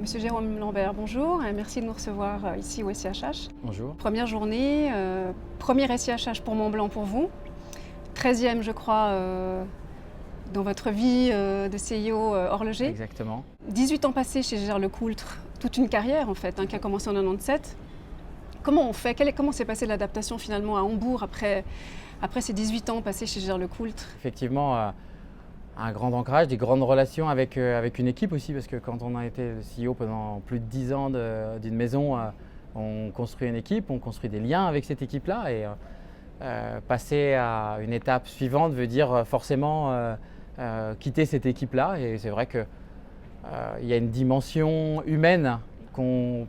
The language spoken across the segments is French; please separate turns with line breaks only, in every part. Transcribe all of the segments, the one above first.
Monsieur Jérôme Lambert, bonjour et merci de nous recevoir ici au SIHH.
Bonjour.
Première journée, premier SIHH pour Mont-Blanc pour vous, 13e je crois dans votre vie de CIO horloger.
Exactement.
18 ans passés chez Gérard Lecoultre, toute une carrière en fait, qui a commencé en 97. Comment on fait? Comment s'est passée l'adaptation finalement à Hambourg après ces 18 ans passés chez Gérard Lecoultre?
Effectivement, un grand ancrage, des grandes relations avec une équipe aussi, parce que quand on a été CEO pendant plus de 10 ans d'une maison, on construit une équipe, on construit des liens avec cette équipe-là, et passer à une étape suivante veut dire forcément quitter cette équipe-là. Et c'est vrai qu'il y a une dimension humaine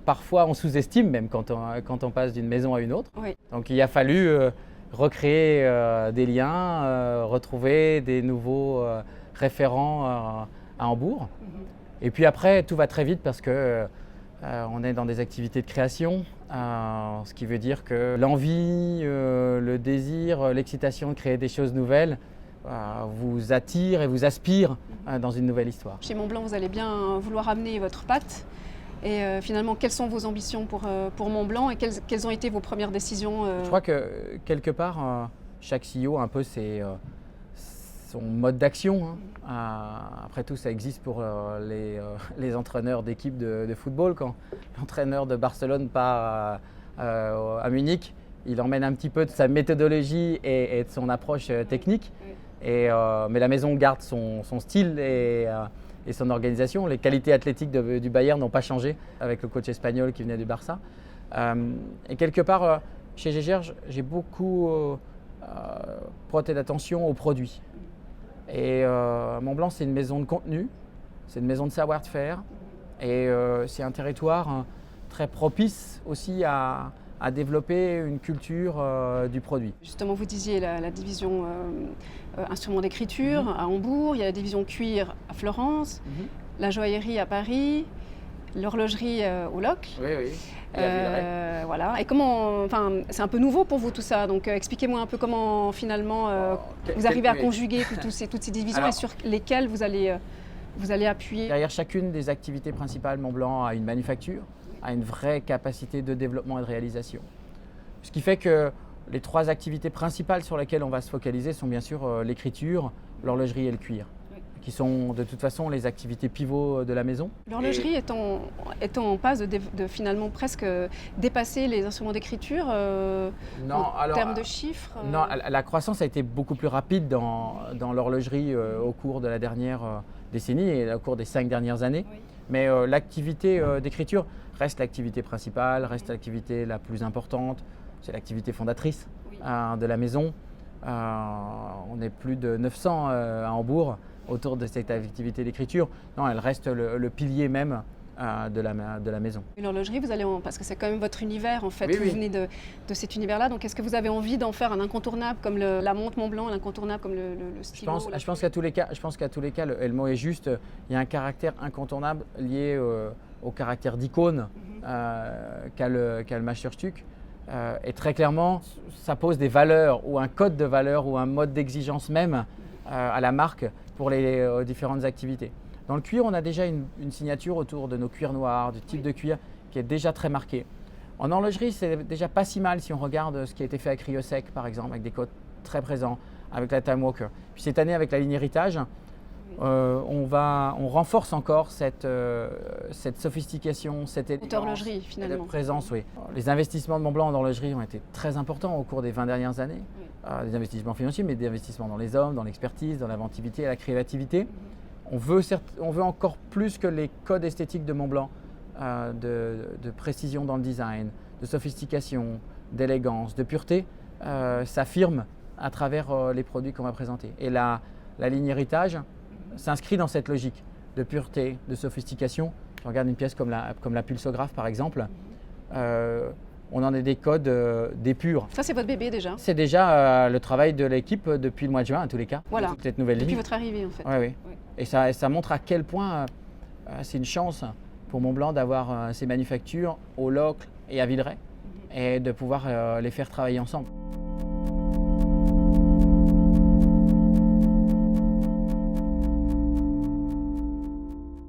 parfois on sous-estime même quand on passe d'une maison à une autre.
Oui.
Donc il a fallu recréer des liens, retrouver des nouveaux référents à Hambourg. Et puis après, tout va très vite parce que on est dans des activités de création, ce qui veut dire que l'envie, le désir, l'excitation de créer des choses nouvelles vous attire et vous aspire dans une nouvelle histoire.
Chez Mont-Blanc, vous allez bien vouloir amener votre patte. Et finalement, quelles sont vos ambitions pour Mont-Blanc et quelles ont été vos premières décisions
Je crois que quelque part, chaque CEO a un peu son mode d'action. Après tout, ça existe pour les entraîneurs d'équipe de football. Quand l'entraîneur de Barcelone part à Munich, il emmène un petit peu de sa méthodologie et de son approche technique. Mais la maison garde son style et son organisation. Les qualités athlétiques du Bayern n'ont pas changé avec le coach espagnol qui venait du Barça. Et quelque part, chez Gégère, j'ai beaucoup porté d'attention aux produits. Et Mont-Blanc, c'est une maison de contenu, c'est une maison de savoir-faire. Et c'est un territoire très propice aussi à développer une culture du produit.
Justement, vous disiez la division instruments d'écriture à Hambourg, il y a la division cuir à Florence, la joaillerie à Paris, l'horlogerie au Locle.
Oui, oui.
Voilà. Et c'est un peu nouveau pour vous tout ça, donc expliquez-moi un peu comment finalement vous arrivez à conjuguer toutes ces divisions et sur lesquelles vous allez appuyer.
Derrière chacune des activités principales, Mont-Blanc a une manufacture, a une vraie capacité de développement et de réalisation. Ce qui fait que les trois activités principales sur lesquelles on va se focaliser sont bien sûr l'écriture, l'horlogerie et le cuir, qui sont de toute façon les activités pivots de la maison.
L'horlogerie est en passe de finalement presque dépasser les instruments d'écriture en termes de chiffres.
Non, la croissance a été beaucoup plus rapide dans l'horlogerie au cours de la dernière décennie et au cours des 5 dernières années. Oui. Mais l'activité d'écriture reste l'activité principale, reste l'activité la plus importante. C'est l'activité fondatrice de la maison. On est plus de 900 à Hambourg autour de cette activité d'écriture. Non, elle reste le pilier même de la maison.
L'horlogerie, parce que c'est quand même votre univers en fait,
oui,
vous venez de cet univers-là, donc est-ce que vous avez envie d'en faire un incontournable comme la montre Mont-Blanc, l'incontournable comme le stylo?
Je pense qu'à tous les cas, le mot est juste, il y a un caractère incontournable lié au caractère d'icône qu'a le Meisterstück. Et très clairement, ça pose des valeurs ou un code de valeurs ou un mode d'exigence même à la marque pour les différentes activités. Dans le cuir, on a déjà une signature autour de nos cuirs noirs, du type de cuir qui est déjà très marqué. En horlogerie, c'est déjà pas si mal si on regarde ce qui a été fait avec Riosec par exemple, avec des codes très présents, avec la Time Walker. Puis cette année, avec la ligne héritage, on renforce encore cette sophistication, cette
horlogerie finalement.
Présence, oui. Les investissements de Mont-Blanc en horlogerie ont été très importants au cours des 20 dernières années. Des investissements financiers, mais des investissements dans les hommes, dans l'expertise, dans l'inventivité et la créativité. On veut encore plus que les codes esthétiques de Mont-Blanc, de précision dans le design, de sophistication, d'élégance, de pureté, s'affirment à travers les produits qu'on va présenter. Et la ligne héritage s'inscrit dans cette logique de pureté, de sophistication. Je regarde une pièce comme la pulsographe par exemple. On en a des codes d'épure.
Ça, c'est votre bébé déjà?
C'est déjà le travail de l'équipe depuis le mois de juin, à tous les cas.
Voilà,
cette nouvelle
depuis
ligne.
votre arrivée en fait.
Oui. Et ça montre à quel point c'est une chance pour Mont-Blanc d'avoir ces manufactures au Locle et à Villeray et de pouvoir les faire travailler ensemble.